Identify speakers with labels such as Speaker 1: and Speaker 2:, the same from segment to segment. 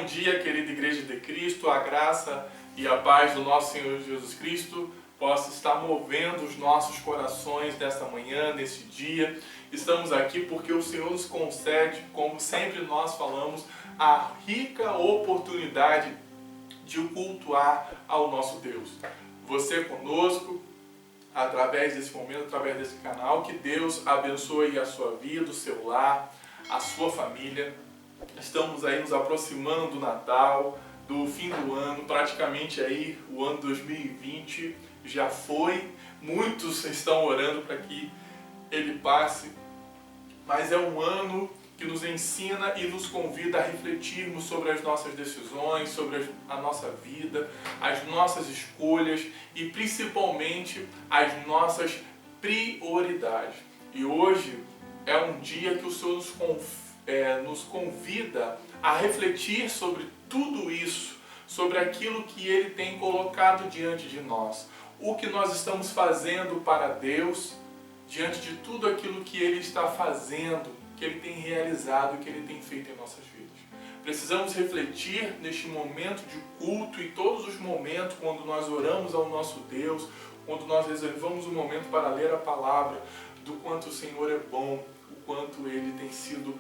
Speaker 1: Bom dia, querida Igreja de Cristo, a graça e a paz do nosso Senhor Jesus Cristo possa estar movendo os nossos corações nesta manhã, neste dia. Estamos aqui porque o Senhor nos concede, como sempre nós falamos, a rica oportunidade de cultuar ao nosso Deus. Você conosco, através desse momento, através desse canal, que Deus abençoe a sua vida, o seu lar, a sua família. Estamos aí nos aproximando do Natal, do fim do ano, praticamente aí o ano 2020 já foi. Muitos estão orando para que ele passe, mas é um ano que nos ensina e nos convida a refletirmos sobre as nossas decisões, sobre a nossa vida, as nossas escolhas e principalmente as nossas prioridades. E hoje é um dia que o Senhor nos convida a refletir sobre tudo isso, sobre aquilo que Ele tem colocado diante de nós, o que nós estamos fazendo para Deus, diante de tudo aquilo que Ele está fazendo, que Ele tem realizado, que Ele tem feito em nossas vidas. Precisamos refletir neste momento de culto e todos os momentos quando nós oramos ao nosso Deus, quando nós reservamos um momento para ler a palavra, do quanto o Senhor é bom, o quanto Ele tem sido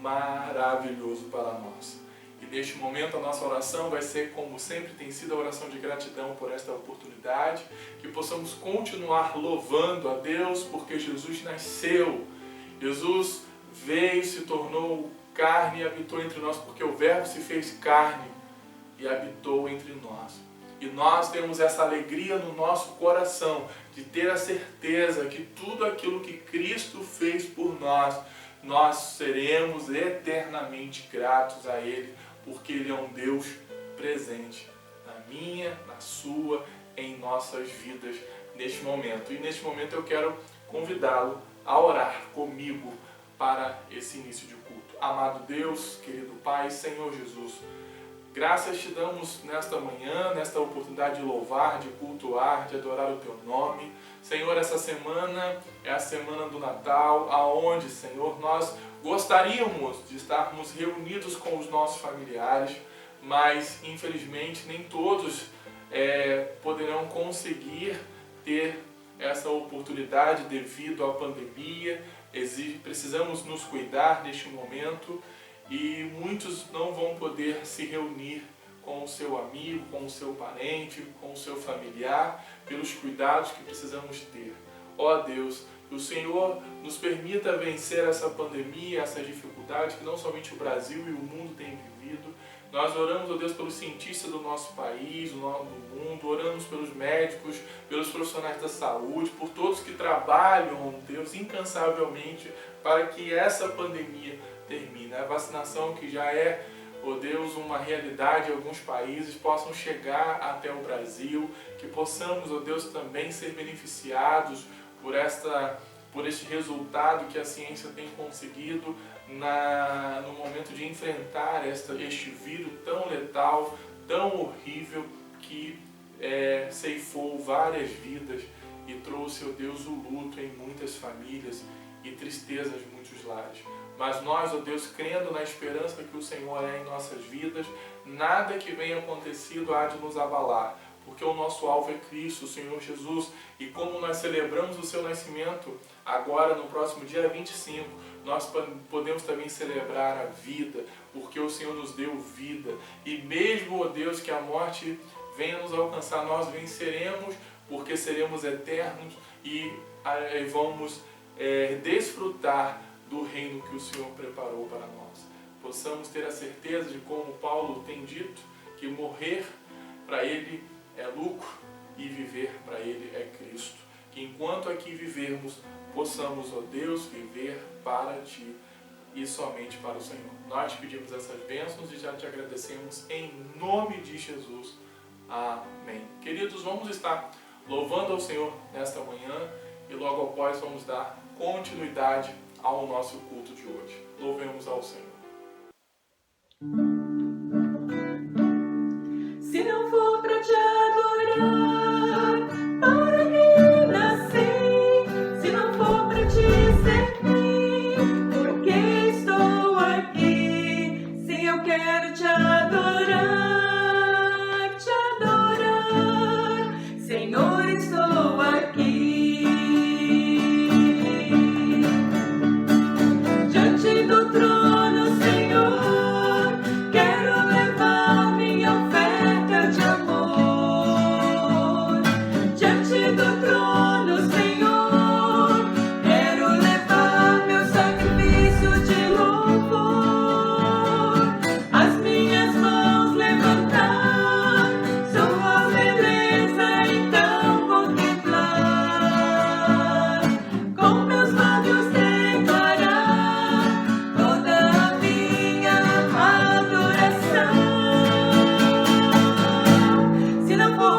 Speaker 1: maravilhoso para nós. E neste momento a nossa oração vai ser, como sempre tem sido, a oração de gratidão por esta oportunidade, que possamos continuar louvando a Deus porque Jesus nasceu, Jesus veio, se tornou carne e habitou entre nós, porque o Verbo se fez carne e habitou entre nós. E nós temos essa alegria no nosso coração de ter a certeza que tudo aquilo que Cristo fez por nós, nós seremos eternamente gratos a Ele, porque Ele é um Deus presente na minha, na sua, em nossas vidas neste momento. E neste momento eu quero convidá-lo a orar comigo para esse início de culto. Amado Deus, querido Pai, Senhor Jesus, graças te damos nesta manhã, nesta oportunidade de louvar, de cultuar, de adorar o Teu nome. Senhor, essa semana é a semana do Natal, aonde, Senhor, nós gostaríamos de estarmos reunidos com os nossos familiares, mas infelizmente nem todos poderão conseguir ter essa oportunidade devido à pandemia. Precisamos nos cuidar neste momento e muitos não vão poder se reunir com o seu amigo, com o seu parente, com o seu familiar, pelos cuidados que precisamos ter. Ó Deus, que o Senhor nos permita vencer essa pandemia, essa dificuldade que não somente o Brasil e o mundo têm vivido. Nós oramos, ó Deus, pelos cientistas do nosso país, do mundo, oramos pelos médicos, pelos profissionais da saúde, por todos que trabalham, ó Deus, incansavelmente para que essa pandemia termine. A vacinação que já é, ó Deus, uma realidade em alguns países, possam chegar até o Brasil, que possamos, ó Deus, também ser beneficiados por este resultado que a ciência tem conseguido no momento de enfrentar este vírus tão letal, tão horrível, que ceifou várias vidas e trouxe, ó Deus, o luto em muitas famílias e tristeza de muitos lares. Mas nós, ó Deus, crendo na esperança que o Senhor é em nossas vidas, nada que venha acontecido há de nos abalar, porque o nosso alvo é Cristo, o Senhor Jesus, e como nós celebramos o seu nascimento agora no próximo dia 25, nós podemos também celebrar a vida, porque o Senhor nos deu vida, e mesmo, ó Deus, que a morte venha nos alcançar, nós venceremos, porque seremos eternos e vamos desfrutar do reino que o Senhor preparou para nós. Possamos ter a certeza de, como Paulo tem dito, que morrer para Ele é lucro e viver para Ele é Cristo. Que enquanto aqui vivermos, possamos, ó Deus, viver para Ti e somente para o Senhor. Nós te pedimos essas bênçãos e já te agradecemos em nome de Jesus. Amém. Queridos, vamos estar louvando ao Senhor nesta manhã e logo após vamos dar continuidade ao nosso culto de hoje. Louvemos ao Senhor.
Speaker 2: Se não for para te adorar, para que nasci? Se não for para te servir, por que estou aqui? Se eu quero te adorar,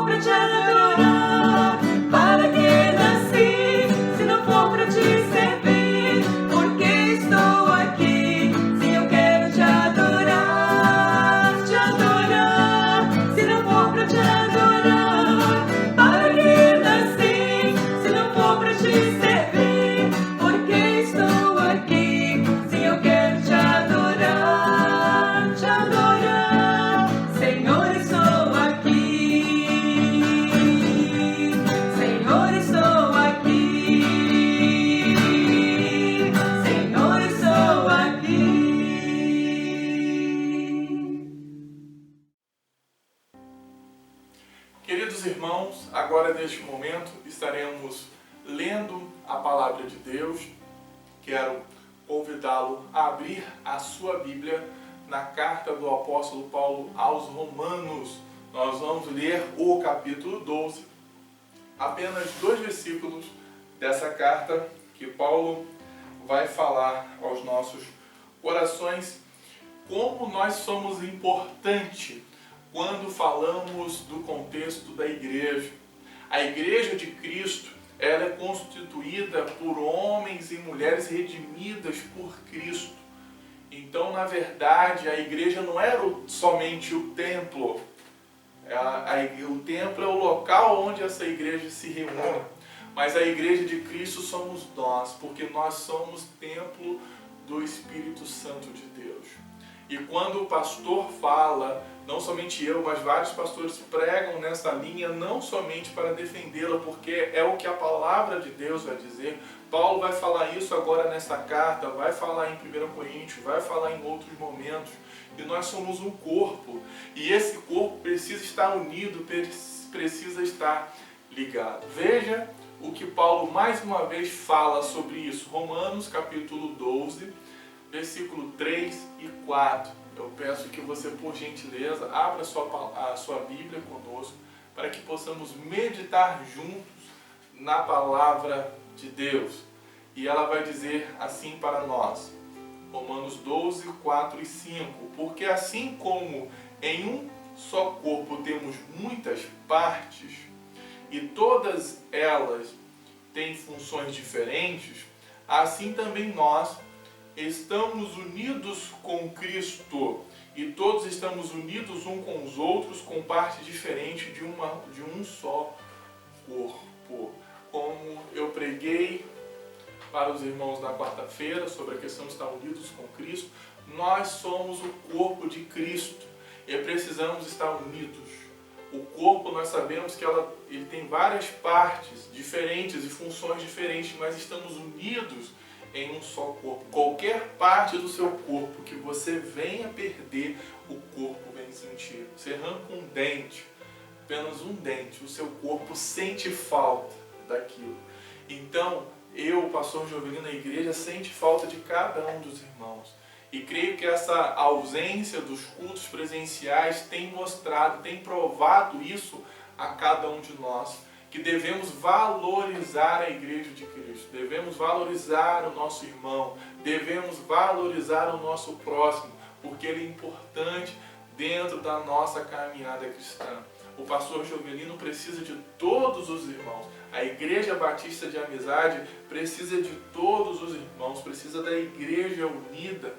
Speaker 2: for pra te adorar, para que nasci? Se não for pra te servir, por que estou aqui? Se eu quero te adorar, te adorar. Se não for pra te adorar, para que nasci? Se não for pra te servir, por que estou aqui? Se eu quero te adorar, te adorar. Senhor, estou aqui. Senhor, estou aqui. Senhor, estou aqui.
Speaker 1: Queridos irmãos, agora neste momento estaremos lendo a palavra de Deus. Quero convidá-lo a abrir a sua Bíblia na carta do apóstolo Paulo aos Romanos. Nós vamos ler o capítulo 12, apenas 2 versículos dessa carta que Paulo vai falar aos nossos corações como nós somos importantes quando falamos do contexto da igreja. A igreja de Cristo, ela é constituída por homens e mulheres redimidas por Cristo. Então, na verdade, a igreja não era somente o templo. O templo é o local onde essa igreja se reúne. Mas a igreja de Cristo somos nós, porque nós somos templo do Espírito Santo de Deus. E quando o pastor fala, não somente eu, mas vários pastores pregam nessa linha, não somente para defendê-la, porque é o que a palavra de Deus vai dizer. Paulo vai falar isso agora nessa carta, vai falar em 1 Coríntios, vai falar em outros momentos. E nós somos um corpo, e esse corpo precisa estar unido, precisa estar ligado. Veja o que Paulo mais uma vez fala sobre isso. Romanos capítulo 12, versículo 3 e 4. Eu peço que você, por gentileza, abra a sua Bíblia conosco, para que possamos meditar juntos na palavra de Deus. E ela vai dizer assim para nós, Romanos 12, 4 e 5. Porque assim como em um só corpo temos muitas partes, e todas elas têm funções diferentes, assim também nós estamos unidos com Cristo, e todos estamos unidos uns com os outros com partes diferentes de um só corpo. Como eu preguei para os irmãos na quarta-feira sobre a questão de estar unidos com Cristo, nós somos o corpo de Cristo e precisamos estar unidos. O corpo, nós sabemos que ele tem várias partes diferentes e funções diferentes, mas estamos unidos em um só corpo. Qualquer parte do seu corpo que você venha perder, o corpo vem sentir. Você arranca um dente, apenas um dente, o seu corpo sente falta daquilo. Então, eu, pastor Jovelino, na igreja, sente falta de cada um dos irmãos. E creio que essa ausência dos cultos presenciais tem mostrado, tem provado isso a cada um de nós, que devemos valorizar a igreja de Cristo, devemos valorizar o nosso irmão, devemos valorizar o nosso próximo, porque ele é importante dentro da nossa caminhada cristã. O pastor Jovelino precisa de todos os irmãos. A Igreja Batista de Amizade precisa de todos os irmãos, precisa da igreja unida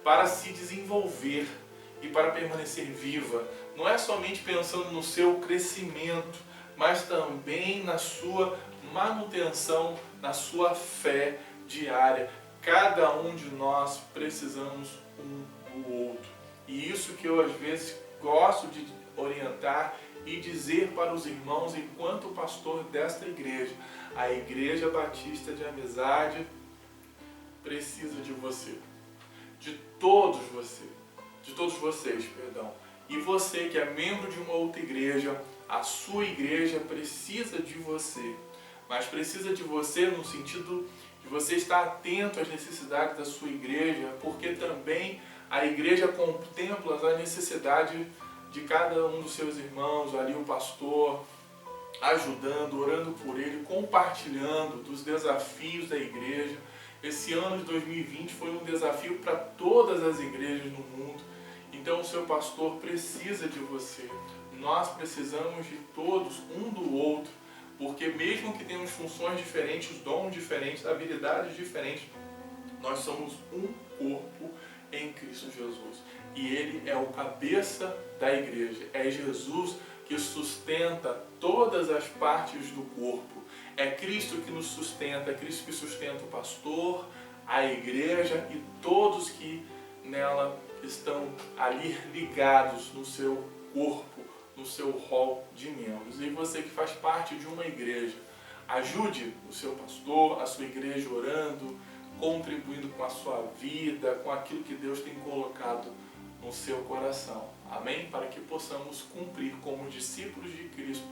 Speaker 1: para se desenvolver e para permanecer viva. Não é somente pensando no seu crescimento, mas também na sua manutenção, na sua fé diária. Cada um de nós precisamos um do outro. E isso que eu às vezes gosto de orientar e dizer para os irmãos enquanto pastor desta igreja. A Igreja Batista de Amizade precisa de você. De todos vocês, perdão. E você que é membro de uma outra igreja, a sua igreja precisa de você. Mas precisa de você no sentido de você estar atento às necessidades da sua igreja, porque também a igreja contempla a necessidade de cada um dos seus irmãos, ali o pastor, ajudando, orando por ele, compartilhando dos desafios da igreja. Esse ano de 2020 foi um desafio para todas as igrejas no mundo. Então o seu pastor precisa de você. nós precisamos de todos, um do outro, porque mesmo que tenhamos funções diferentes, dons diferentes, habilidades diferentes, nós somos um corpo em Cristo Jesus. E Ele é o cabeça da igreja. É Jesus que sustenta todas as partes do corpo. É Cristo que nos sustenta, é Cristo que sustenta o pastor, a igreja e todos que nela estão ali ligados no seu corpo, no seu rol de membros. E você que faz parte de uma igreja, ajude o seu pastor, a sua igreja orando, contribuindo com a sua vida, com aquilo que Deus tem colocado no seu coração. Amém? Para que possamos cumprir como discípulos de Cristo,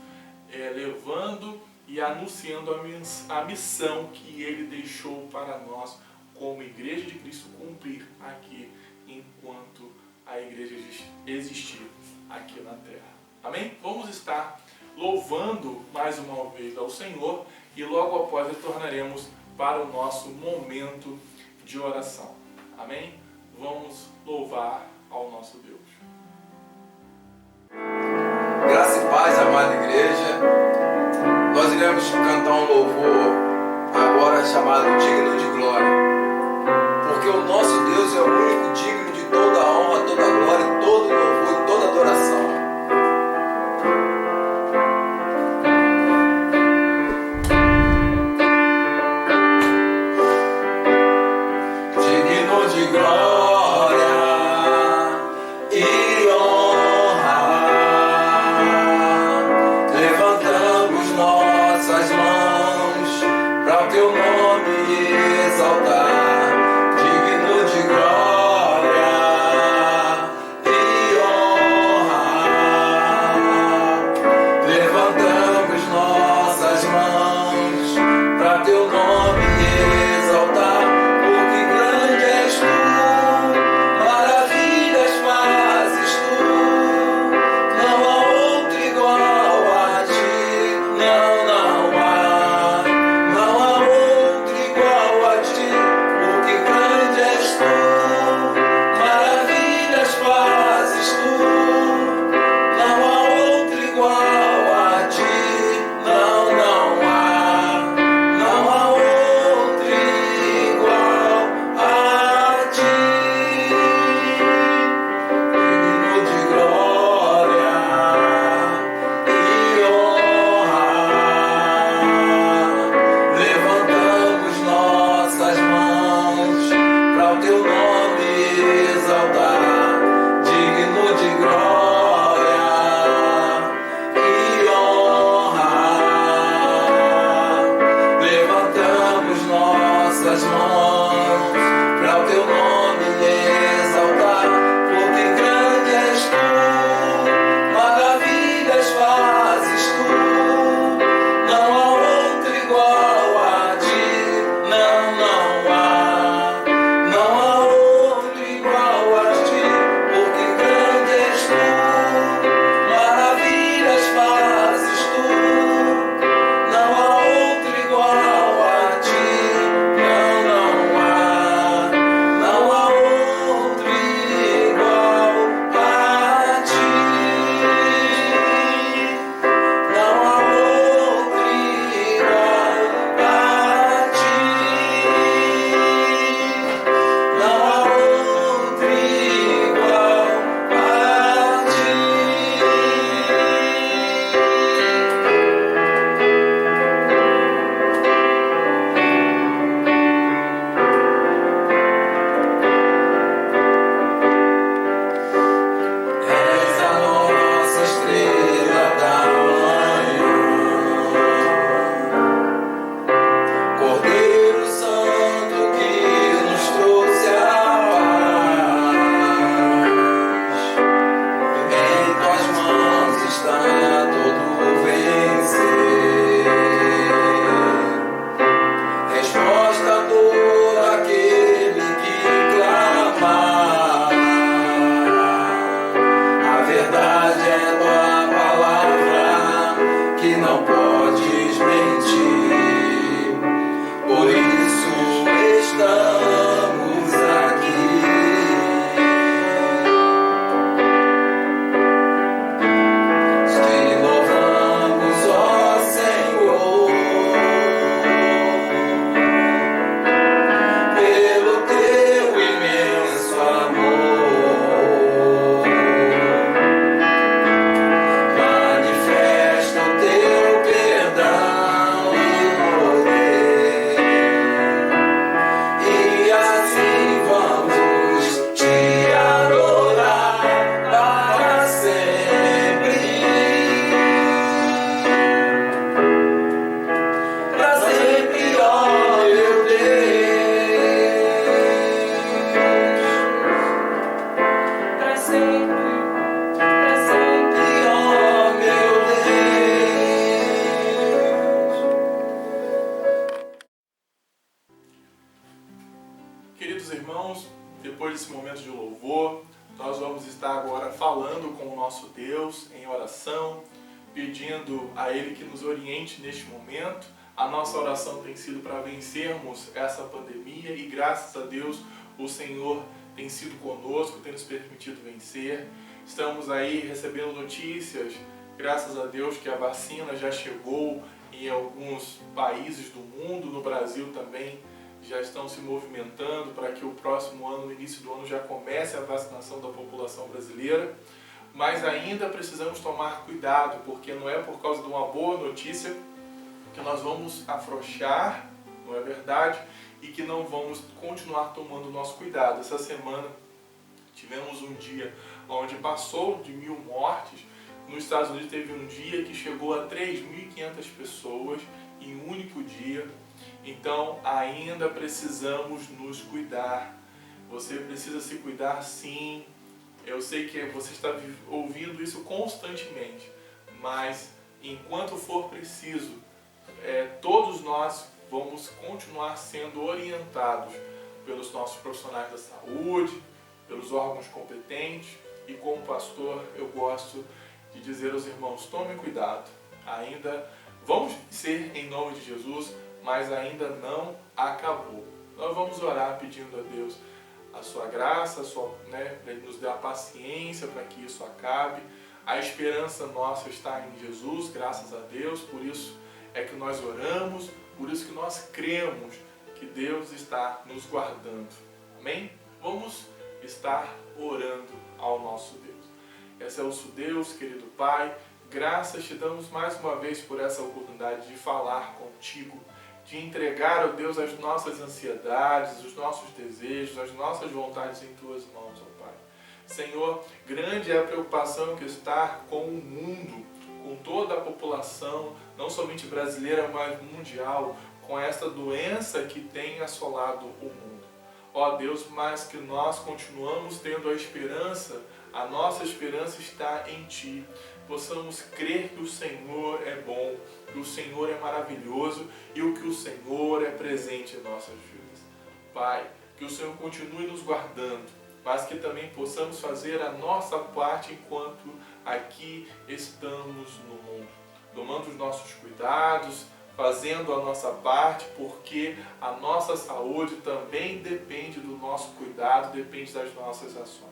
Speaker 1: levando e anunciando a missão que Ele deixou para nós, como Igreja de Cristo, cumprir aqui, enquanto a igreja existir aqui na terra. Amém? Vamos estar louvando mais uma vez ao Senhor e logo após retornaremos para o nosso momento de oração. Amém? Vamos louvar ao nosso Deus.
Speaker 3: Graça e paz, amada igreja. Nós iremos cantar um louvor agora chamado Digno de Glória. Porque o nosso Deus é o único digno de toda a honra, toda a glória, todo louvor e toda adoração. Digno de glória e honra, levantamos nossas mãos para o teu nome exaltar. Digno de glória e honra,
Speaker 1: nosso Deus em oração, pedindo a Ele que nos oriente neste momento. A nossa oração tem sido para vencermos essa pandemia e graças a Deus o Senhor tem sido conosco, tem nos permitido vencer. Estamos aí recebendo notícias, graças a Deus, que a vacina já chegou em alguns países do mundo, no Brasil também já estão se movimentando para que o próximo ano, no início do ano, já comece a vacinação da população brasileira. Mas ainda precisamos tomar cuidado, porque não é por causa de uma boa notícia que nós vamos afrouxar, não é verdade? E que não vamos continuar tomando o nosso cuidado. Essa semana tivemos um dia onde passou de 1.000 mortes. Nos Estados Unidos teve um dia que chegou a 3.500 pessoas em um único dia. Então ainda precisamos nos cuidar. Você precisa se cuidar, sim. Eu sei que você está ouvindo isso constantemente, mas enquanto for preciso, todos nós vamos continuar sendo orientados pelos nossos profissionais da saúde, pelos órgãos competentes, e como pastor eu gosto de dizer aos irmãos, tomem cuidado, ainda vamos ser em nome de Jesus, mas ainda não acabou. Nós vamos orar pedindo a Deus a sua graça, para Ele nos dar a paciência para que isso acabe. A esperança nossa está em Jesus, graças a Deus, por isso é que nós oramos, por isso que nós cremos que Deus está nos guardando. Amém? Vamos estar orando ao nosso Deus. Excelso Deus, querido Pai, graças te damos mais uma vez por essa oportunidade de falar contigo, de entregar, ó Deus, as nossas ansiedades, os nossos desejos, as nossas vontades em Tuas mãos, ó Pai. Senhor, grande é a preocupação que está com o mundo, com toda a população, não somente brasileira, mas mundial, com essa doença que tem assolado o mundo. Ó Deus, mas que nós continuamos tendo a esperança, a nossa esperança está em Ti. Possamos crer que o Senhor é bom, que o Senhor é maravilhoso e que o Senhor é presente em nossas vidas. Pai, que o Senhor continue nos guardando, mas que também possamos fazer a nossa parte enquanto aqui estamos no mundo, tomando os nossos cuidados, fazendo a nossa parte, porque a nossa saúde também depende do nosso cuidado, depende das nossas ações.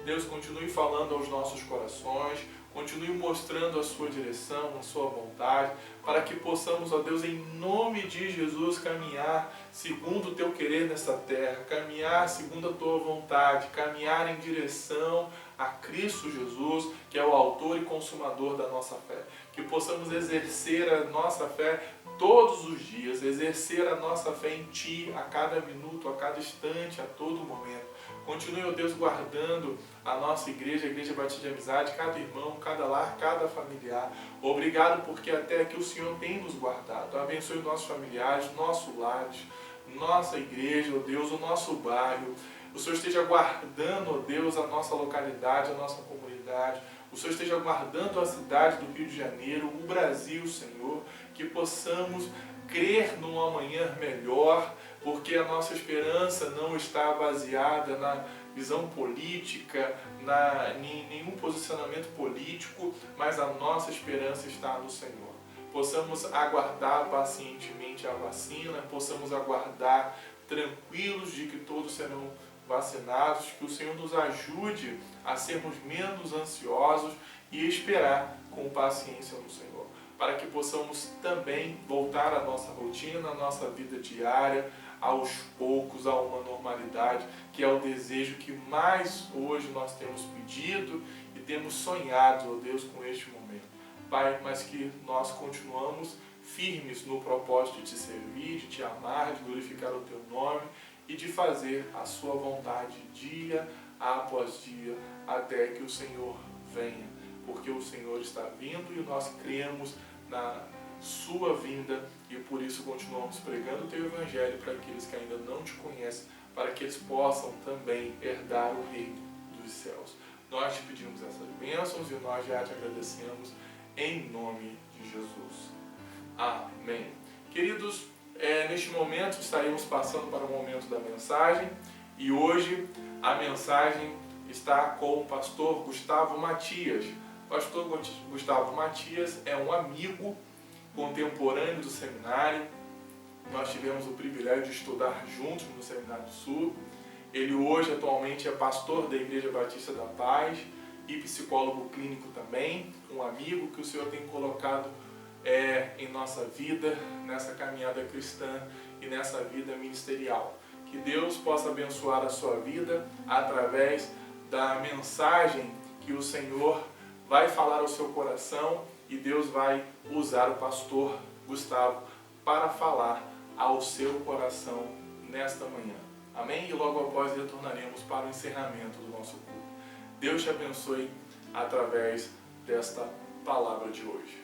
Speaker 1: Deus, continue falando aos nossos corações, continue mostrando a sua direção, a sua vontade, para que possamos, ó Deus, em nome de Jesus, caminhar segundo o Teu querer nessa terra, caminhar segundo a Tua vontade, caminhar em direção a Cristo Jesus, que é o autor e consumador da nossa fé. Que possamos exercer a nossa fé todos os dias, exercer a nossa fé em Ti, a cada minuto, a cada instante, a todo momento. Continue, ó Deus, guardando a nossa igreja, a Igreja Batista de Amizade, cada irmão, cada lar, cada familiar. Obrigado porque até aqui o Senhor tem nos guardado. Abençoe nossos familiares, nossos lares, nossa igreja, ó Deus, o nosso bairro. O Senhor esteja guardando, ó Deus, a nossa localidade, a nossa comunidade. O Senhor esteja guardando a cidade do Rio de Janeiro, o Brasil, Senhor. Que possamos crer num amanhã melhor, porque a nossa esperança não está baseada na visão política, em nenhum posicionamento político, mas a nossa esperança está no Senhor. Possamos aguardar pacientemente a vacina, possamos aguardar tranquilos de que todos serão vacinados, que o Senhor nos ajude a sermos menos ansiosos e esperar com paciência no Senhor, para que possamos também voltar à nossa rotina, à nossa vida diária, aos poucos, a uma normalidade, que é o desejo que mais hoje nós temos pedido e temos sonhado, ó Deus, com este momento. Pai, mas que nós continuamos firmes no propósito de Te servir, de Te amar, de glorificar o Teu nome e de fazer a Sua vontade dia após dia, até que o Senhor venha, porque o Senhor está vindo e nós cremos na Sua vinda e por isso continuamos pregando o Teu Evangelho para aqueles que ainda não Te conhecem, para que eles possam também herdar o reino dos céus. Nós Te pedimos essas bênçãos e nós já Te agradecemos em nome de Jesus. Amém. Queridos, neste momento estaremos passando para o momento da mensagem e hoje a mensagem está com o pastor Gustavo Matias. O pastor Gustavo Matias é um amigo contemporâneo do seminário. Nós tivemos o privilégio de estudar juntos no Seminário do Sul. Ele hoje, atualmente, é pastor da Igreja Batista da Paz e psicólogo clínico também, um amigo que o Senhor tem colocado em nossa vida, nessa caminhada cristã e nessa vida ministerial. Que Deus possa abençoar a sua vida através da mensagem que o Senhor vai falar ao seu coração, e Deus vai usar o pastor Gustavo para falar ao seu coração nesta manhã. Amém? E logo após retornaremos para o encerramento do nosso culto. Deus te abençoe através desta palavra de hoje.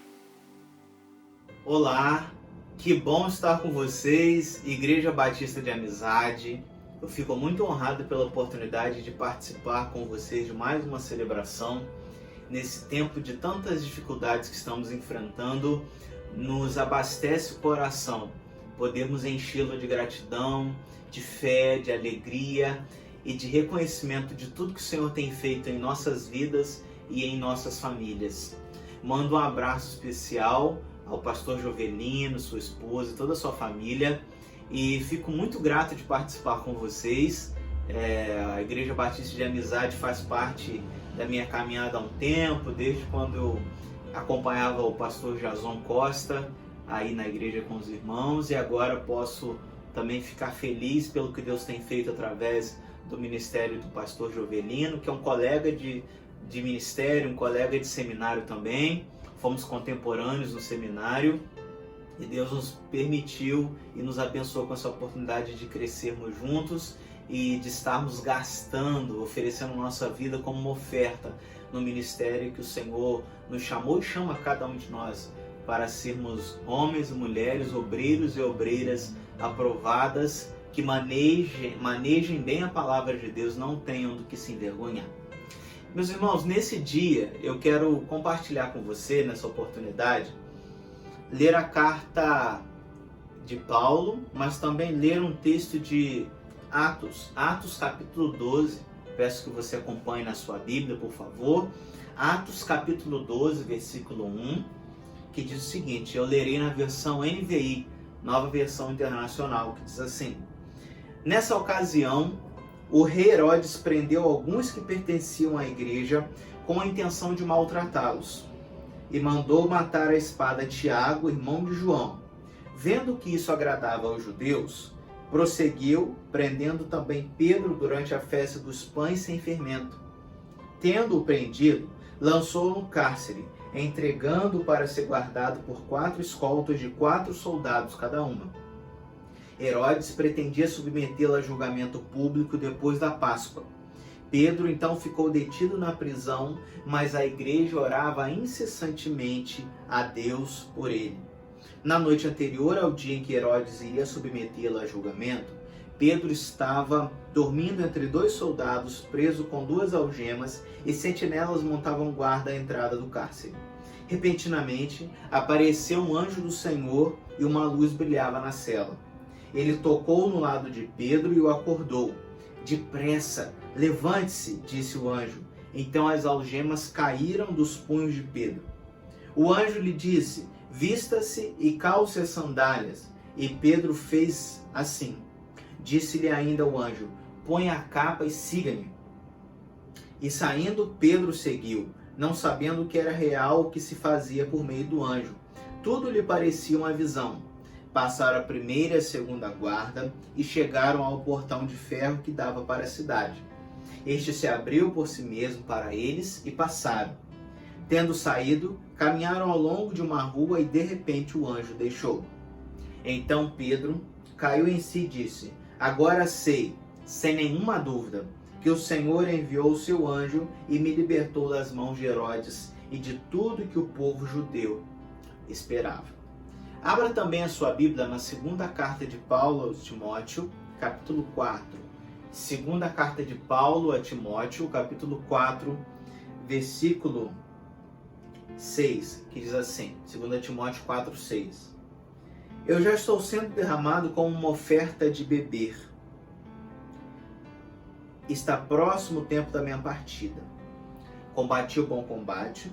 Speaker 4: Olá, que bom estar com vocês, Igreja Batista de Amizade. Eu fico muito honrado pela oportunidade de participar com vocês de mais uma celebração. Nesse tempo de tantas dificuldades que estamos enfrentando, nos abastece o coração. Podemos enchê-lo de gratidão, de fé, de alegria e de reconhecimento de tudo que o Senhor tem feito em nossas vidas e em nossas famílias. Mando um abraço especial ao pastor Jovelino, sua esposa e toda a sua família, e fico muito grato de participar com vocês. A Igreja Batista de Amizade faz parte da minha caminhada há um tempo, desde quando eu acompanhava o pastor Jason Costa aí na igreja com os irmãos, e agora posso também ficar feliz pelo que Deus tem feito através do ministério do pastor Jovelino, que é um colega de ministério, um colega de seminário também. Fomos contemporâneos no seminário e Deus nos permitiu e nos abençoou com essa oportunidade de crescermos juntos e de estarmos gastando, oferecendo nossa vida como uma oferta no ministério que o Senhor nos chamou e chama cada um de nós para sermos homens e mulheres, obreiros e obreiras aprovadas, que manejem bem a palavra de Deus, não tenham do que se envergonhar. Meus irmãos, nesse dia eu quero compartilhar com você, nessa oportunidade, ler a carta de Paulo, mas também ler um texto de Atos capítulo 12, peço que você acompanhe na sua Bíblia, por favor. Atos capítulo 12, versículo 1, que diz o seguinte, eu lerei na versão NVI, Nova Versão Internacional, que diz assim: nessa ocasião, o rei Herodes prendeu alguns que pertenciam à igreja com a intenção de maltratá-los, e mandou matar a espada Tiago, irmão de João. Vendo que isso agradava aos judeus, prosseguiu, prendendo também Pedro durante a festa dos pães sem fermento. Tendo-o prendido, lançou-o no cárcere, entregando-o para ser guardado por 4 escoltas de 4 soldados cada uma. Herodes pretendia submetê-lo a julgamento público depois da Páscoa. Pedro então ficou detido na prisão, mas a igreja orava incessantemente a Deus por ele. Na noite anterior ao dia em que Herodes iria submetê-lo a julgamento, Pedro estava dormindo entre 2 soldados, preso com 2 algemas, e sentinelas montavam guarda à entrada do cárcere. Repentinamente, apareceu um anjo do Senhor e uma luz brilhava na cela. Ele tocou no lado de Pedro e o acordou. Depressa, levante-se, disse o anjo. Então as algemas caíram dos punhos de Pedro. O anjo lhe disse, vista-se e calce as sandálias. E Pedro fez assim. Disse-lhe ainda o anjo, põe a capa e siga-me. E saindo, Pedro seguiu, não sabendo que era real o que se fazia por meio do anjo. Tudo lhe parecia uma visão. Passaram a primeira e a segunda guarda e chegaram ao portão de ferro que dava para a cidade. Este se abriu por si mesmo para eles e passaram. Tendo saído, caminharam ao longo de uma rua e de repente o anjo deixou. Então Pedro caiu em si e disse, agora sei, sem nenhuma dúvida, que o Senhor enviou o seu anjo e me libertou das mãos de Herodes e de tudo que o povo judeu esperava. Abra também a sua Bíblia na segunda carta de Paulo a Timóteo, capítulo 4. Segunda carta de Paulo a Timóteo, capítulo 4, versículo 6, que diz assim, 2 Timóteo 4, 6. Eu já estou sendo derramado como uma oferta de beber. está próximo o tempo da minha partida. Combati o bom combate,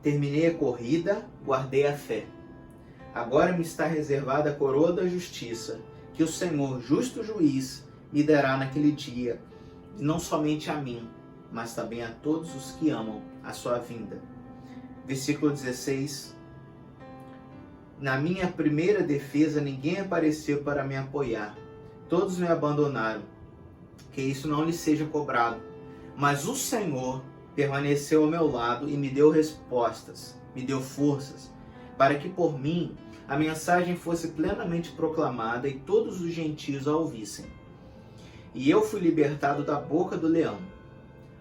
Speaker 4: terminei a corrida, guardei a fé. Agora me está reservada a coroa da justiça, que o Senhor, justo juiz, me dará naquele dia, não somente a mim, mas também a todos os que amam a sua vinda. Versículo 16. Na minha primeira defesa ninguém apareceu para me apoiar. Todos me abandonaram. Que isso não lhe seja cobrado. Mas o Senhor permaneceu ao meu lado e me deu respostas, me deu forças, para que por mim a mensagem fosse plenamente proclamada e todos os gentios a ouvissem. E eu fui libertado da boca do leão.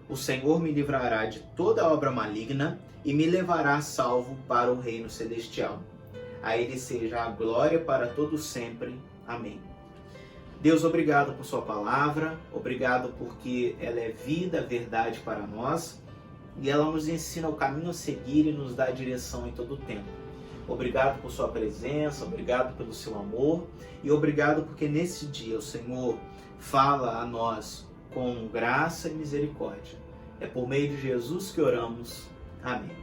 Speaker 4: O Senhor me livrará de toda obra maligna e me levará salvo para o reino celestial. A Ele seja a glória para todo sempre. Amém. Deus, obrigado por sua palavra, obrigado porque ela é vida, verdade para nós e ela nos ensina o caminho a seguir e nos dá direção em todo o tempo. Obrigado por sua presença, obrigado pelo seu amor e obrigado porque nesse dia o Senhor fala a nós com graça e misericórdia. É por meio de Jesus que oramos. Amém.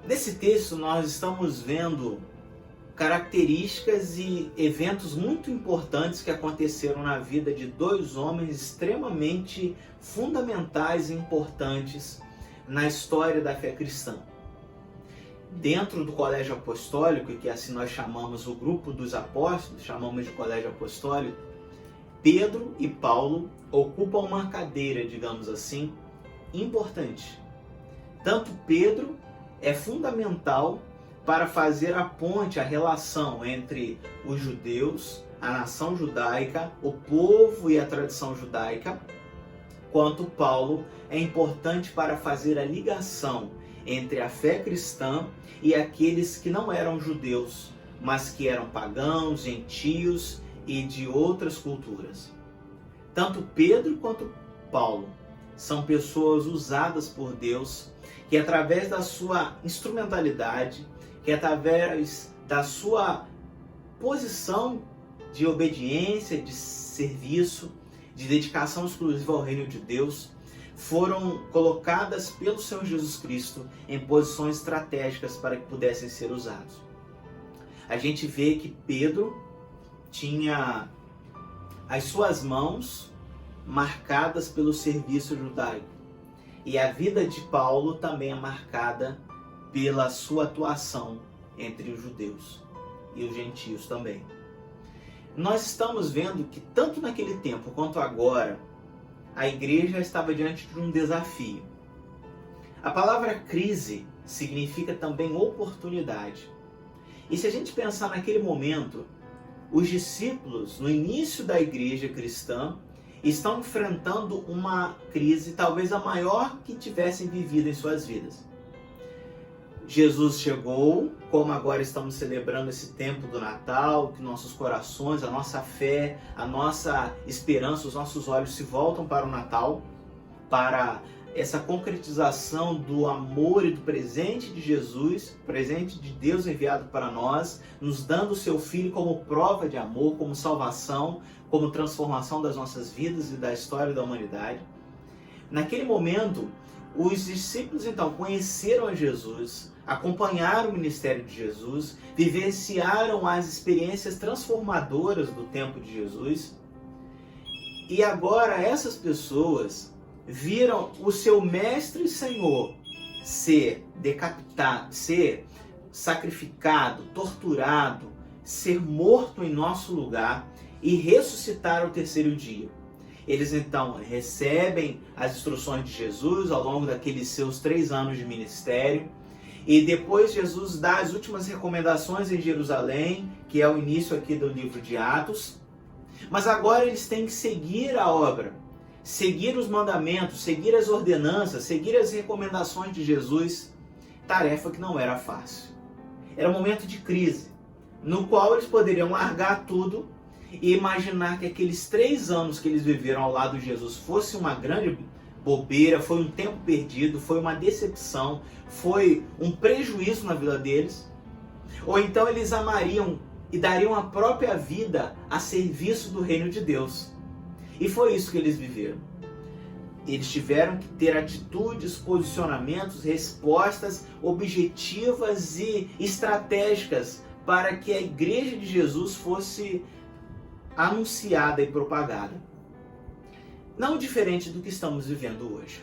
Speaker 4: Nesse texto nós estamos vendo características e eventos muito importantes que aconteceram na vida de dois homens extremamente fundamentais e importantes na história da fé cristã. Dentro do colégio apostólico, que assim nós chamamos o grupo dos apóstolos, chamamos de colégio apostólico, Pedro e Paulo ocupam uma cadeira, digamos assim, importante. Tanto Pedro é fundamental para fazer a ponte, a relação entre os judeus, a nação judaica, o povo e a tradição judaica, quanto Paulo é importante para fazer a ligação entre a fé cristã e aqueles que não eram judeus, mas que eram pagãos, gentios e de outras culturas. Tanto Pedro quanto Paulo são pessoas usadas por Deus, que através da sua instrumentalidade, que através da sua posição de obediência, de serviço, de dedicação exclusiva ao reino de Deus, foram colocadas pelo Senhor Jesus Cristo em posições estratégicas para que pudessem ser usados. A gente vê que Pedro tinha as suas mãos marcadas pelo serviço judaico e a vida de Paulo também é marcada pela sua atuação entre os judeus e os gentios também. Nós estamos vendo que tanto naquele tempo quanto agora, a igreja estava diante de um desafio. A palavra crise significa também oportunidade. E se a gente pensar naquele momento, os discípulos, no início da igreja cristã, estão enfrentando uma crise talvez a maior que tivessem vivido em suas vidas. Jesus chegou, como agora estamos celebrando esse tempo do Natal, que nossos corações, a nossa fé, a nossa esperança, os nossos olhos se voltam para o Natal, para essa concretização do amor e do presente de Jesus, presente de Deus enviado para nós, nos dando o seu Filho como prova de amor, como salvação, como transformação das nossas vidas e da história da humanidade. Naquele momento, os discípulos então conheceram a Jesus, acompanharam o ministério de Jesus, vivenciaram as experiências transformadoras do tempo de Jesus, e agora essas pessoas viram o seu mestre e Senhor ser decapitado, ser sacrificado, torturado, ser morto em nosso lugar e ressuscitar ao terceiro dia. Eles então recebem as instruções de Jesus ao longo daqueles seus 3 anos de ministério. E depois Jesus dá as últimas recomendações em Jerusalém, que é o início aqui do livro de Atos. Mas agora eles têm que seguir a obra, seguir os mandamentos, seguir as ordenanças, seguir as recomendações de Jesus. Tarefa que não era fácil. Era um momento de crise, no qual eles poderiam largar tudo e imaginar que aqueles 3 anos que eles viveram ao lado de Jesus fosse uma grande bobeira, foi um tempo perdido, foi uma decepção, foi um prejuízo na vida deles. Ou então eles amariam e dariam a própria vida a serviço do reino de Deus. E foi isso que eles viveram. Eles tiveram que ter atitudes, posicionamentos, respostas objetivas e estratégicas para que a igreja de Jesus fosse anunciada e propagada. Não diferente do que estamos vivendo hoje.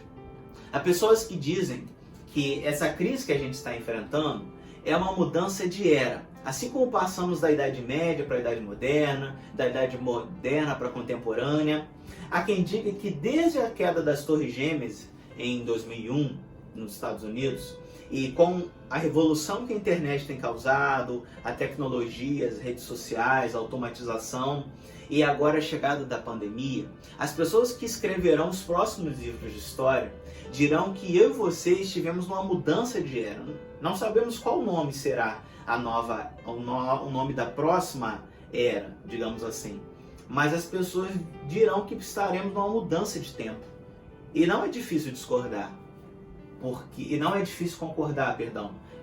Speaker 4: Há pessoas que dizem que essa crise que a gente está enfrentando é uma mudança de era. Assim como passamos da Idade Média para a Idade Moderna, da Idade Moderna para a Contemporânea, há quem diga que desde a queda das Torres Gêmeas em 2001, nos Estados Unidos, e com a revolução que a internet tem causado, a tecnologia, as redes sociais, a automatização e agora a chegada da pandemia, as pessoas que escreverão os próximos livros de história dirão que eu e vocês tivemos uma mudança de era. Não sabemos qual nome será o nome da próxima era, digamos assim. Mas as pessoas dirão que estaremos numa mudança de tempo. E não é difícil discordar. E não é difícil concordar,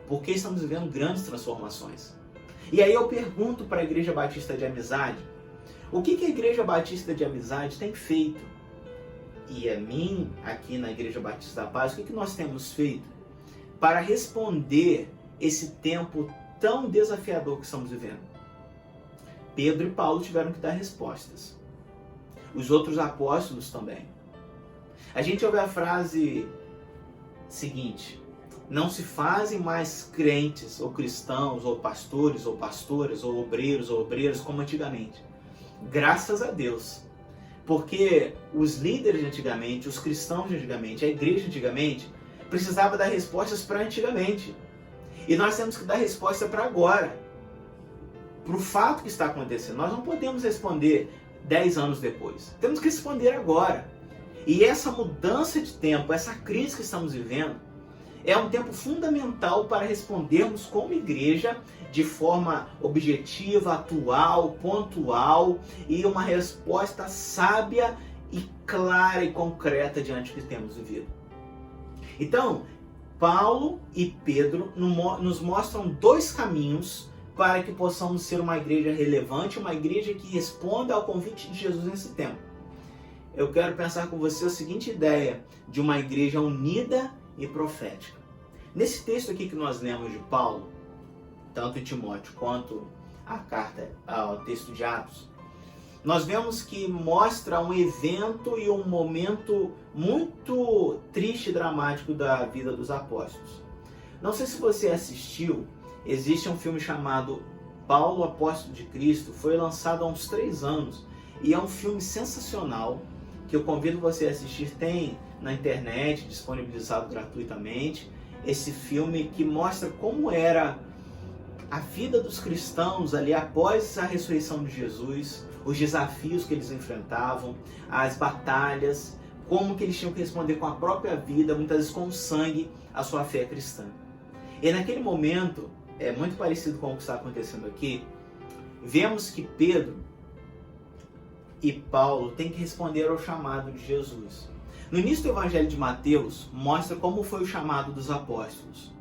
Speaker 4: porque estamos vivendo grandes transformações. E aí eu pergunto para a Igreja Batista de Amizade, o que a Igreja Batista de Amizade tem feito? E a mim, aqui na Igreja Batista da Paz, o que nós temos feito para responder esse tempo tão desafiador que estamos vivendo? Pedro e Paulo tiveram que dar respostas. Os outros apóstolos também. A gente ouve a frase seguinte: não se fazem mais crentes, ou cristãos, ou pastores, ou pastoras, ou obreiros como antigamente. Graças a Deus. Porque os líderes de antigamente, os cristãos de antigamente, a igreja de antigamente, precisava dar respostas para antigamente. E nós temos que dar resposta para agora. Para o fato que está acontecendo. Nós não podemos responder 10 anos depois. Temos que responder agora. E essa mudança de tempo, essa crise que estamos vivendo, é um tempo fundamental para respondermos como igreja de forma objetiva, atual, pontual e uma resposta sábia e clara e concreta diante do que temos vivido. Então, Paulo e Pedro nos mostram dois caminhos para que possamos ser uma igreja relevante, uma igreja que responda ao convite de Jesus nesse tempo. Eu quero pensar com você a seguinte ideia de uma igreja unida e profética. Nesse texto aqui que nós lemos de Paulo, tanto em Timóteo quanto a carta ao texto de Atos, nós vemos que mostra um evento e um momento muito triste e dramático da vida dos apóstolos. Não sei se você assistiu, existe um filme chamado Paulo, Apóstolo de Cristo, foi lançado há uns 3 anos e é um filme sensacional que eu convido você a assistir, tem na internet, disponibilizado gratuitamente, esse filme que mostra como era a vida dos cristãos ali após a ressurreição de Jesus, os desafios que eles enfrentavam, as batalhas, como que eles tinham que responder com a própria vida, muitas vezes com o sangue, a sua fé cristã. E naquele momento, é muito parecido com o que está acontecendo aqui, vemos que Pedro e Paulo têm que responder ao chamado de Jesus. No início do Evangelho de Mateus, mostra como foi o chamado dos apóstolos.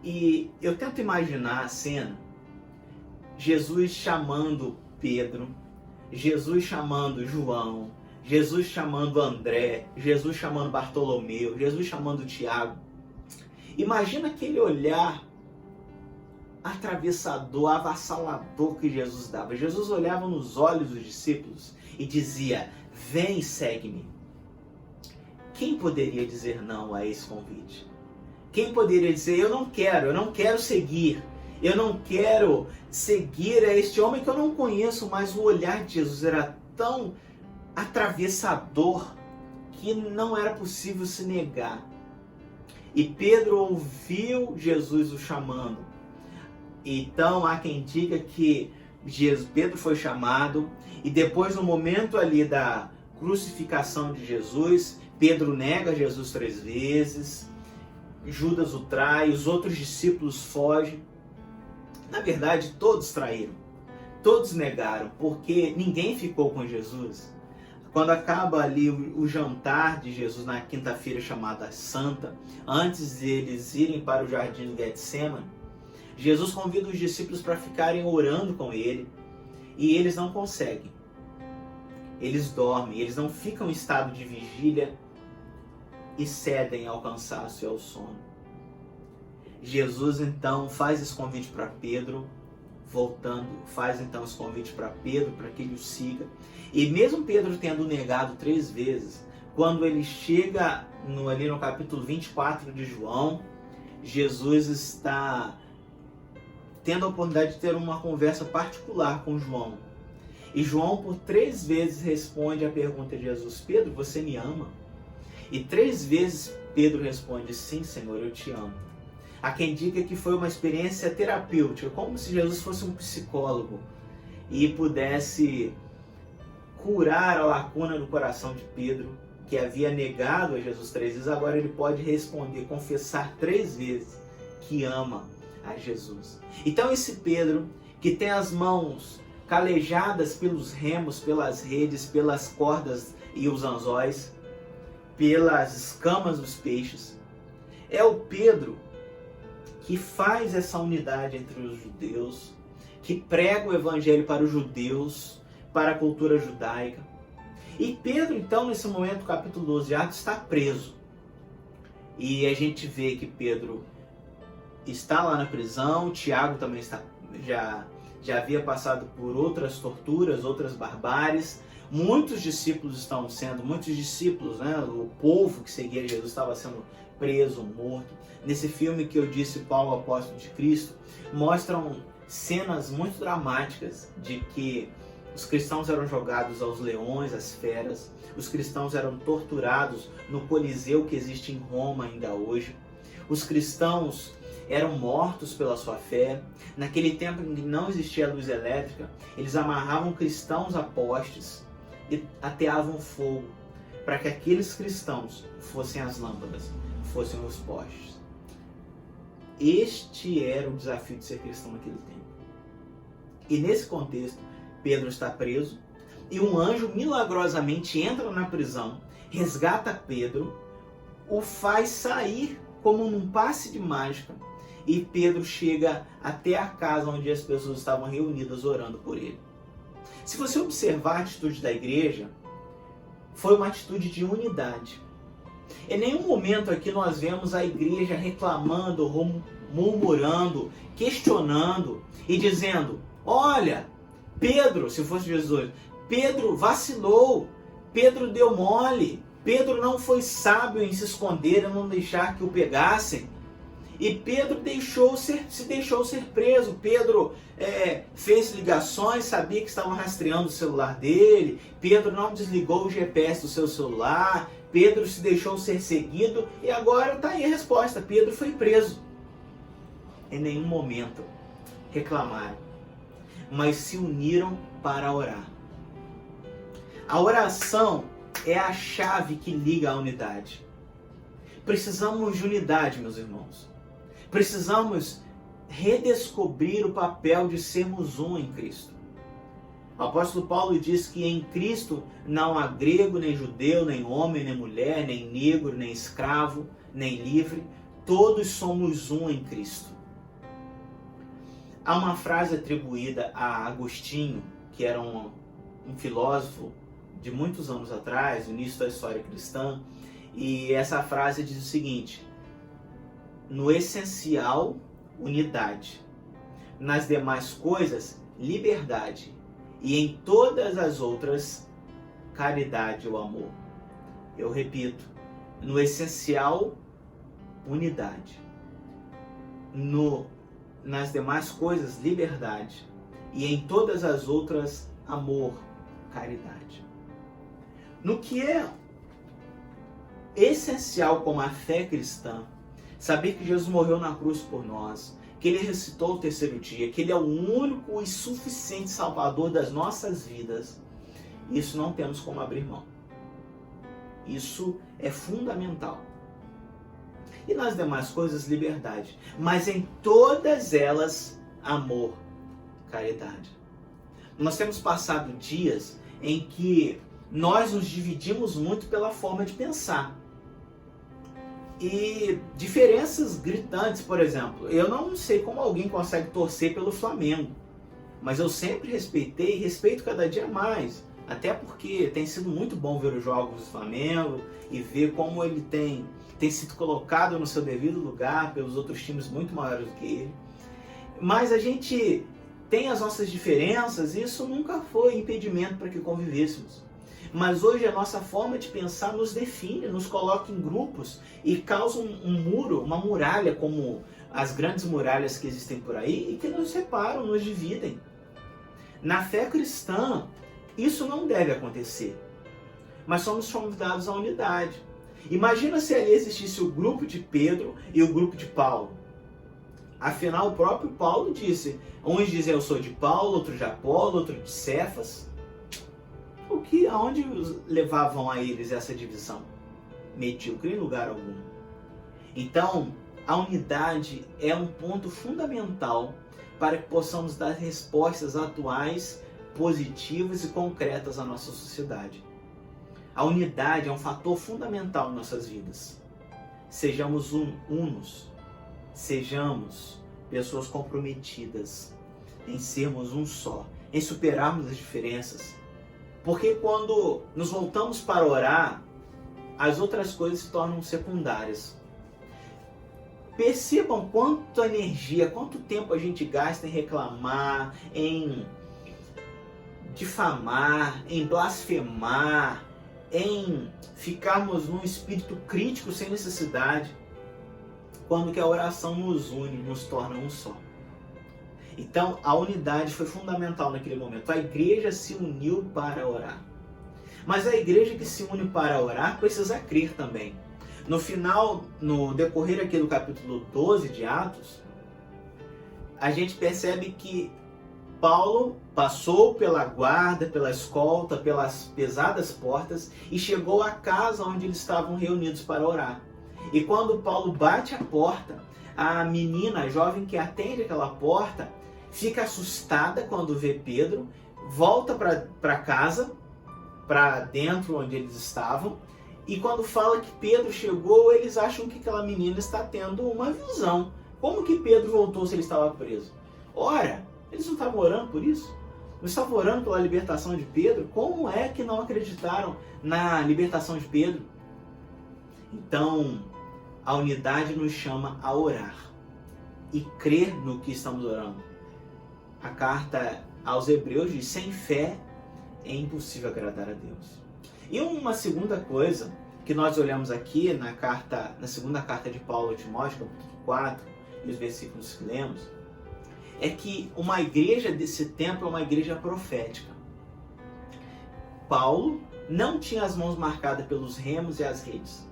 Speaker 4: E eu tento imaginar a cena, Jesus chamando Pedro, Jesus chamando João, Jesus chamando André, Jesus chamando Bartolomeu, Jesus chamando Tiago. Imagina aquele olhar atravessador, avassalador que Jesus dava. Jesus olhava nos olhos dos discípulos e dizia: vem, segue-me. Quem poderia dizer não a esse convite? Quem poderia dizer: eu não quero seguir, eu não quero seguir a este homem que eu não conheço, mas o olhar de Jesus era tão atravessador que não era possível se negar. E Pedro ouviu Jesus o chamando. Então há quem diga que Pedro foi chamado e depois, no momento ali da crucificação de Jesus, Pedro nega Jesus 3 vezes, Judas o trai, os outros discípulos fogem. Na verdade, todos traíram, todos negaram, porque ninguém ficou com Jesus. Quando acaba ali o jantar de Jesus na quinta-feira chamada Santa, antes de eles irem para o jardim do Getsemane, Jesus convida os discípulos para ficarem orando com ele e eles não conseguem. eles dormem, eles não ficam em estado de vigília e cedem ao cansaço e ao sono. Jesus então faz esse convite para Pedro, faz então esse convite para Pedro, para que ele o siga. E mesmo Pedro tendo negado 3 vezes, quando ele chega ali no capítulo 24 de João, Jesus está tendo a oportunidade de ter uma conversa particular com João. E João por 3 vezes responde a pergunta de Jesus: Pedro, você me ama? E 3 vezes Pedro responde: sim, Senhor, eu te amo. Há quem diga que foi uma experiência terapêutica, como se Jesus fosse um psicólogo e pudesse curar a lacuna do coração de Pedro, que havia negado a Jesus 3 vezes. Agora ele pode responder, confessar 3 vezes que ama a Jesus. Então esse Pedro, que tem as mãos calejadas pelos remos, pelas redes, pelas cordas e os anzóis, pelas escamas dos peixes, é o Pedro que faz essa unidade entre os judeus, que prega o evangelho para os judeus, para a cultura judaica. E Pedro, então, nesse momento, capítulo 12 de Atos, está preso. E a gente vê que Pedro está lá na prisão, Tiago também já havia passado por outras torturas, outras barbáries. Muitos discípulos, né, o povo que seguia Jesus estava sendo preso, morto. Nesse filme que eu disse, Paulo, apóstolo de Cristo, mostram cenas muito dramáticas de que os cristãos eram jogados aos leões, às feras, os cristãos eram torturados no Coliseu que existe em Roma ainda hoje, os cristãos eram mortos pela sua fé. Naquele tempo em que não existia luz elétrica, eles amarravam cristãos a postes e ateavam fogo para que aqueles cristãos fossem as lâmpadas, fossem os postes. Este era o desafio de ser cristão naquele tempo. E nesse contexto, Pedro está preso e um anjo milagrosamente entra na prisão, resgata Pedro, o faz sair como num passe de mágica, e Pedro chega até a casa onde as pessoas estavam reunidas orando por ele. Se você observar a atitude da igreja, foi uma atitude de unidade. Em nenhum momento aqui nós vemos a igreja reclamando, murmurando, questionando e dizendo: olha, Pedro, se fosse Jesus, Pedro vacilou, Pedro deu mole, Pedro não foi sábio em se esconder e não deixar que o pegassem. E Pedro se deixou ser preso. Pedro fez ligações, sabia que estavam rastreando o celular dele. Pedro não desligou o GPS do seu celular. Pedro se deixou ser seguido. E agora está aí a resposta: Pedro foi preso. Em nenhum momento reclamaram, mas se uniram para orar. A oração é a chave que liga a unidade. Precisamos de unidade, meus irmãos. Precisamos redescobrir o papel de sermos um em Cristo. O apóstolo Paulo diz que em Cristo não há grego, nem judeu, nem homem, nem mulher, nem negro, nem escravo, nem livre. Todos somos um em Cristo. Há uma frase atribuída a Agostinho, que era um filósofo de muitos anos atrás, no início da história cristã, e essa frase diz o seguinte: no essencial, unidade. Nas demais coisas, liberdade. E em todas as outras, caridade ou amor. Eu repito: no essencial, unidade. Nas demais coisas, liberdade. E em todas as outras, amor, caridade. No que é essencial como a fé cristã, saber que Jesus morreu na cruz por nós, que Ele ressuscitou no 3º dia, que Ele é o único e suficiente Salvador das nossas vidas, isso não temos como abrir mão. Isso é fundamental. E nas demais coisas, liberdade. Mas em todas elas, amor, caridade. Nós temos passado dias em que nós nos dividimos muito pela forma de pensar. E diferenças gritantes, por exemplo. Eu não sei como alguém consegue torcer pelo Flamengo, mas eu sempre respeitei e respeito cada dia mais Até porque tem sido muito bom ver os jogos do Flamengo e ver como ele tem sido colocado no seu devido lugar pelos outros times muito maiores do que ele. Mas a gente tem as nossas diferenças e isso nunca foi impedimento para que convivêssemos. Mas hoje a nossa forma de pensar nos define, nos coloca em grupos e causa um muro, uma muralha, como as grandes muralhas que existem por aí e que nos separam, nos dividem. Na fé cristã, isso não deve acontecer, mas somos convidados à unidade. Imagina se ali existisse o grupo de Pedro e o grupo de Paulo. Afinal, o próprio Paulo disse, uns dizem eu sou de Paulo, outro de Apolo, outro de Cefas. Aonde levavam a eles essa divisão? Medíocre em lugar algum. Então, a unidade é um ponto fundamental para que possamos dar respostas atuais, positivas e concretas à nossa sociedade. A unidade é um fator fundamental em nossas vidas. Sejamos unos, sejamos pessoas comprometidas em sermos um só, em superarmos as diferenças. Porque quando nos voltamos para orar, as outras coisas se tornam secundárias. Percebam quanta energia, quanto tempo a gente gasta em reclamar, em difamar, em blasfemar, em ficarmos num espírito crítico sem necessidade, quando que a oração nos une, nos torna um só. Então, a unidade foi fundamental naquele momento. A igreja se uniu para orar. Mas a igreja que se une para orar precisa crer também. No final, no decorrer aqui do capítulo 12 de Atos, a gente percebe que Paulo passou pela guarda, pela escolta, pelas pesadas portas e chegou à casa onde eles estavam reunidos para orar. E quando Paulo bate a porta, a menina, a jovem que atende aquela porta, fica assustada quando vê Pedro, volta para casa, para dentro onde eles estavam, e quando fala que Pedro chegou, eles acham que aquela menina está tendo uma visão. Como que Pedro voltou se ele estava preso? Ora, eles não estavam orando por isso? Não estavam orando pela libertação de Pedro? Como é que não acreditaram na libertação de Pedro? Então, a unidade nos chama a orar e crer no que estamos orando. A carta aos Hebreus diz, sem fé é impossível agradar a Deus. E uma segunda coisa que nós olhamos aqui na segunda carta de Paulo a Timóteo, capítulo 4, e os versículos que lemos, é que uma igreja desse tempo é uma igreja profética. Paulo não tinha as mãos marcadas pelos remos e as redes,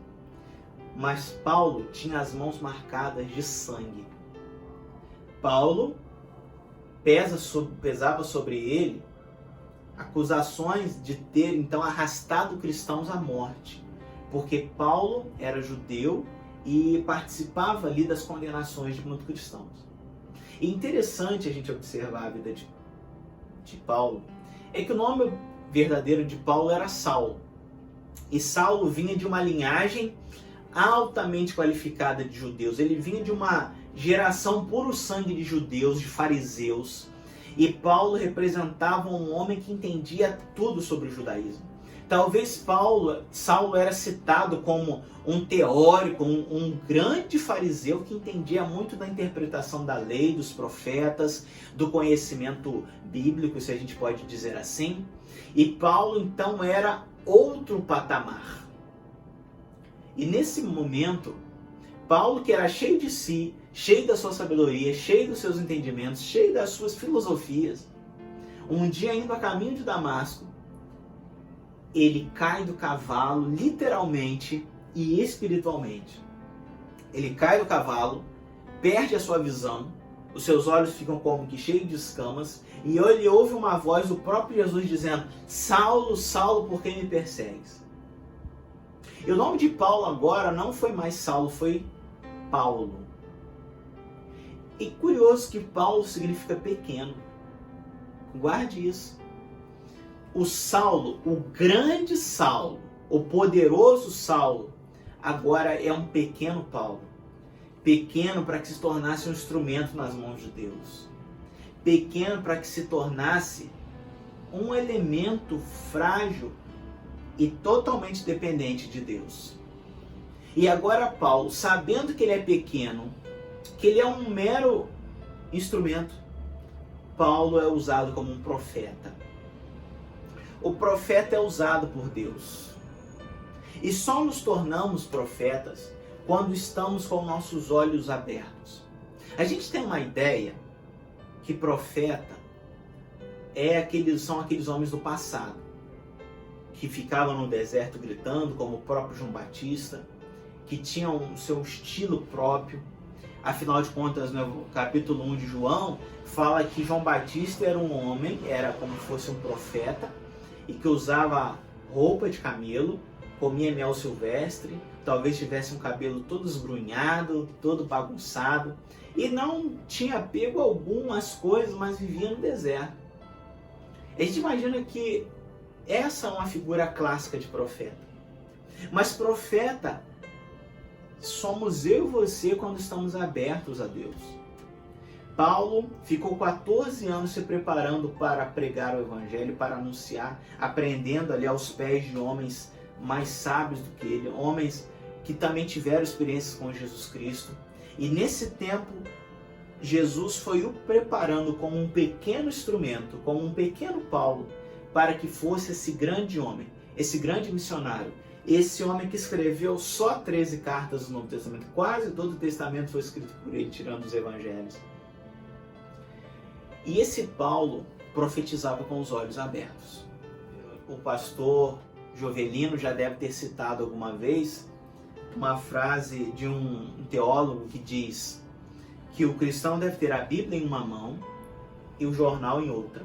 Speaker 4: mas Paulo tinha as mãos marcadas de sangue. Paulo pesava sobre ele acusações de ter então arrastado cristãos à morte, porque Paulo era judeu e participava ali das condenações de muitos cristãos. E interessante a gente observar a vida de Paulo, é que o nome verdadeiro de Paulo era Saulo, e Saulo vinha de uma linhagem altamente qualificada de judeus, ele vinha de uma geração puro sangue de judeus, de fariseus, e Paulo representava um homem que entendia tudo sobre o judaísmo. Talvez Saulo era citado como um teórico, um grande fariseu que entendia muito da interpretação da lei, dos profetas, do conhecimento bíblico, se a gente pode dizer assim. E Paulo então era outro patamar. E nesse momento, Paulo, que era cheio de si, cheio da sua sabedoria, cheio dos seus entendimentos, cheio das suas filosofias, um dia indo a caminho de Damasco, ele cai do cavalo, literalmente e espiritualmente. Ele cai do cavalo, perde a sua visão, os seus olhos ficam como que cheios de escamas, e ele ouve uma voz do próprio Jesus dizendo, Saulo, Saulo, por que me persegues? E o nome de Paulo agora não foi mais Saulo, foi Paulo. E curioso que Paulo significa pequeno. Guarde isso. O Saulo, o grande Saulo, o poderoso Saulo, agora é um pequeno Paulo. Pequeno para que se tornasse um instrumento nas mãos de Deus. Pequeno para que se tornasse um elemento frágil e totalmente dependente de Deus. E agora Paulo, sabendo que ele é pequeno, que ele é um mero instrumento, Paulo é usado como um profeta. O profeta é usado por Deus. E só nos tornamos profetas quando estamos com nossos olhos abertos. A gente tem uma ideia que profeta são aqueles homens do passado, que ficavam no deserto gritando, como o próprio João Batista, que tinham o seu estilo próprio. Afinal de contas, no capítulo 1 de João, fala que João Batista era um homem, era como se fosse um profeta, e que usava roupa de camelo, comia mel silvestre, talvez tivesse um cabelo todo esgrunhado, todo bagunçado, e não tinha apego algum às coisas, mas vivia no deserto. A gente imagina que essa é uma figura clássica de profeta. Mas profeta somos eu e você quando estamos abertos a Deus. Paulo ficou 14 anos se preparando para pregar o Evangelho, para anunciar, aprendendo ali aos pés de homens mais sábios do que ele, homens que também tiveram experiências com Jesus Cristo. E nesse tempo, Jesus foi o preparando como um pequeno instrumento, como um pequeno Paulo, para que fosse esse grande homem, esse grande missionário, esse homem que escreveu só 13 cartas do Novo Testamento. Quase todo o Testamento foi escrito por ele, tirando os Evangelhos. E esse Paulo profetizava com os olhos abertos. O pastor Jovelino já deve ter citado alguma vez uma frase de um teólogo que diz que o cristão deve ter a Bíblia em uma mão e o jornal em outra.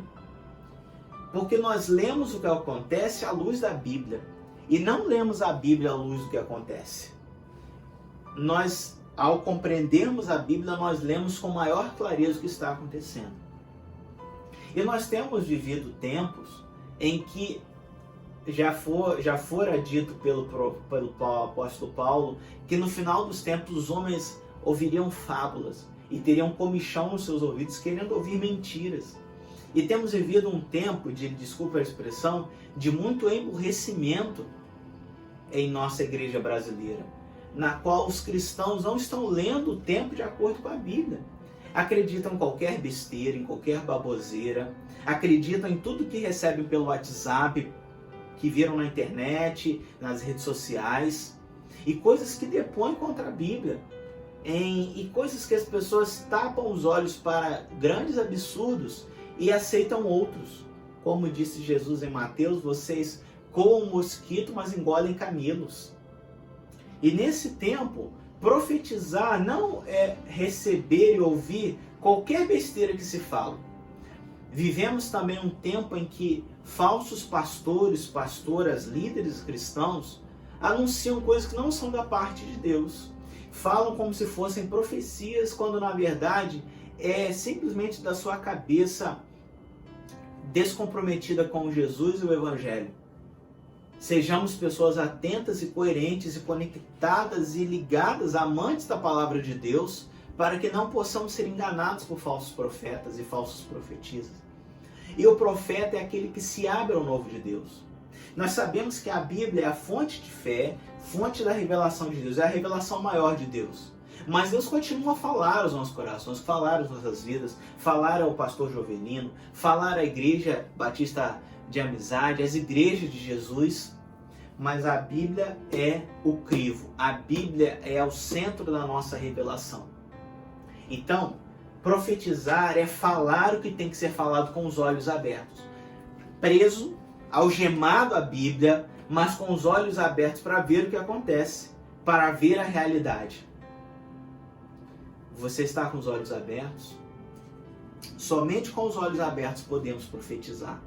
Speaker 4: Porque nós lemos o que acontece à luz da Bíblia e não lemos a Bíblia à luz do que acontece. Nós, ao compreendermos a Bíblia, nós lemos com maior clareza o que está acontecendo. E nós temos vivido tempos em que já fora dito pelo apóstolo Paulo que no final dos tempos os homens ouviriam fábulas e teriam comichão nos seus ouvidos querendo ouvir mentiras. E temos vivido um tempo de, desculpa a expressão, de muito emburrecimento em nossa igreja brasileira, na qual os cristãos não estão lendo o tempo de acordo com a Bíblia. Acreditam em qualquer besteira, em qualquer baboseira, acreditam em tudo que recebem pelo WhatsApp, que viram na internet, nas redes sociais, e coisas que depõem contra a Bíblia, e coisas que as pessoas tapam os olhos para grandes absurdos e aceitam outros. Como disse Jesus em Mateus, vocês coam mosquito, mas engolem camelos. E nesse tempo, profetizar não é receber e ouvir qualquer besteira que se fala. Vivemos também um tempo em que falsos pastores, pastoras, líderes cristãos anunciam coisas que não são da parte de Deus. Falam como se fossem profecias, quando na verdade é simplesmente da sua cabeça descomprometida com Jesus e o Evangelho. Sejamos pessoas atentas e coerentes e conectadas e ligadas, amantes da palavra de Deus, para que não possamos ser enganados por falsos profetas e falsos profetisas. E o profeta é aquele que se abre ao novo de Deus. Nós sabemos que a Bíblia é a fonte de fé, fonte da revelação de Deus, é a revelação maior de Deus. Mas Deus continua a falar aos nossos corações, falar às nossas vidas, falar ao pastor Jovelino, falar à Igreja Batista de Amizade, às igrejas de Jesus. Mas a Bíblia é o crivo, a Bíblia é o centro da nossa revelação. Então, profetizar é falar o que tem que ser falado com os olhos abertos. Preso, algemado à Bíblia, mas com os olhos abertos para ver o que acontece, para ver a realidade. Você está com os olhos abertos? Somente com os olhos abertos podemos profetizar.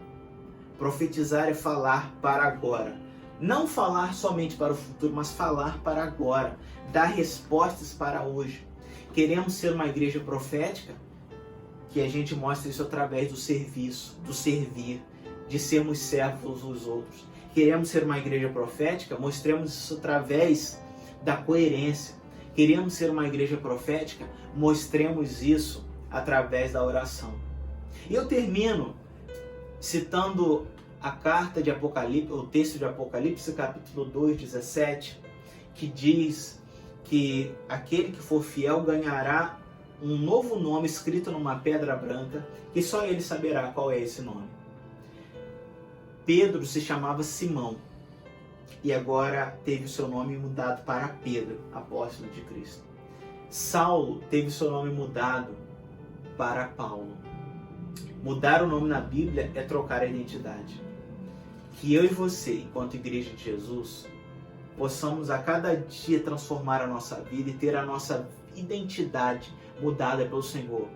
Speaker 4: Profetizar é falar para agora. Não falar somente para o futuro, mas falar para agora. Dar respostas para hoje. Queremos ser uma igreja profética? Que a gente mostre isso através do serviço, do servir, de sermos servos uns dos outros. Queremos ser uma igreja profética? Mostremos isso através da coerência. Queremos ser uma igreja profética? Mostremos isso através da oração. E eu termino citando a carta de Apocalipse, o texto de Apocalipse, capítulo 2, 17, que diz que aquele que for fiel ganhará um novo nome escrito numa pedra branca, que só ele saberá qual é esse nome. Pedro se chamava Simão e agora teve o seu nome mudado para Pedro, apóstolo de Cristo. Saulo teve o seu nome mudado para Paulo. Mudar o nome na Bíblia é trocar a identidade. Que eu e você, enquanto Igreja de Jesus, possamos a cada dia transformar a nossa vida e ter a nossa identidade mudada pelo Senhor.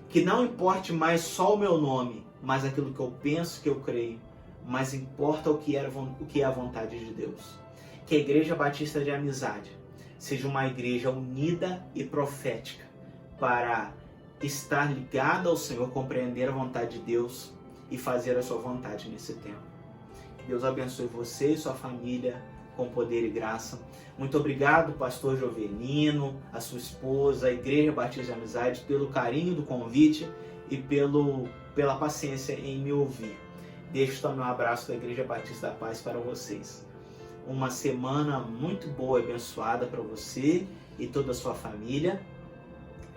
Speaker 4: Que não importe mais só o meu nome, mas aquilo que eu penso, que eu creio, mas importa o que é a vontade de Deus. Que a Igreja Batista de Amizade seja uma igreja unida e profética para estar ligada ao Senhor, compreender a vontade de Deus e fazer a sua vontade nesse tempo. Que Deus abençoe você e sua família com poder e graça. Muito obrigado, pastor Jovelino, a sua esposa, a Igreja Batista de Amizade, pelo carinho do convite e pela paciência em me ouvir. Deixo também um abraço da Igreja Batista da Paz para vocês. Uma semana muito boa e abençoada para você e toda a sua família.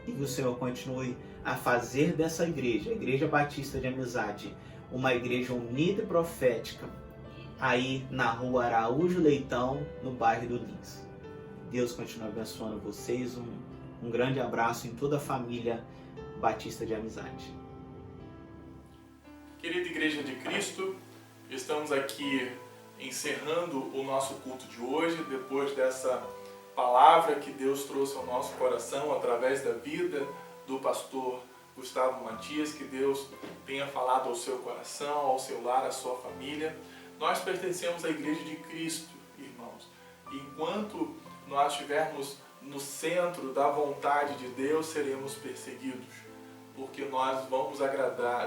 Speaker 4: E que o Senhor continue a fazer dessa igreja, a Igreja Batista de Amizade, uma igreja unida e profética, aí na rua Araújo Leitão, no bairro do Lins. Deus continue abençoando vocês. Um grande abraço em toda a família Batista de Amizade.
Speaker 1: Querida Igreja de Cristo, estamos aqui encerrando o nosso culto de hoje, depois dessa palavra que Deus trouxe ao nosso coração através da vida do pastor Gustavo Matias. Que Deus tenha falado ao seu coração, ao seu lar, à sua família. Nós pertencemos à Igreja de Cristo, irmãos. E enquanto nós estivermos no centro da vontade de Deus, seremos perseguidos, porque nós vamos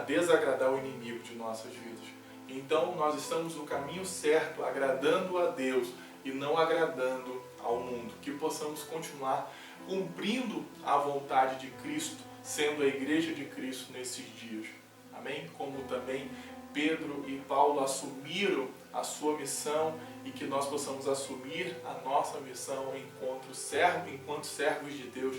Speaker 1: desagradar o inimigo de nossas vidas. Então nós estamos no caminho certo, agradando a Deus e não agradando ao mundo. Que possamos continuar cumprindo a vontade de Cristo, sendo a Igreja de Cristo nesses dias. Amém? Como também Pedro e Paulo assumiram a sua missão, e que nós possamos assumir a nossa missão enquanto servos de Deus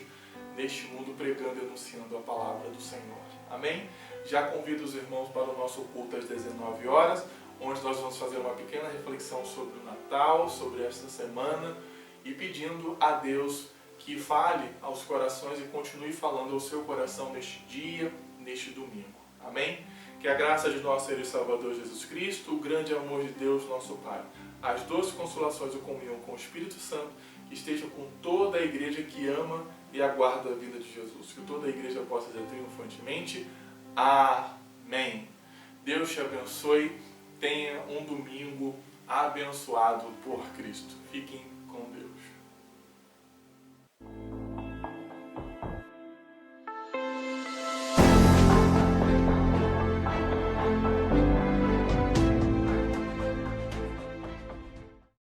Speaker 1: neste mundo, pregando e anunciando a palavra do Senhor. Amém? Já convido os irmãos para o nosso culto às 19 horas, onde nós vamos fazer uma pequena reflexão sobre o Natal, sobre esta semana, e pedindo a Deus que fale aos corações e continue falando ao seu coração neste dia, neste domingo. Amém? Que a graça de nosso Senhor e Salvador Jesus Cristo, o grande amor de Deus, nosso Pai, as doces consolações e comunhão com o Espírito Santo estejam com toda a igreja que ama e aguarda a vida de Jesus. Que toda a igreja possa dizer triunfantemente: Amém. Deus te abençoe. Tenha um domingo abençoado por Cristo. Fiquem com Deus.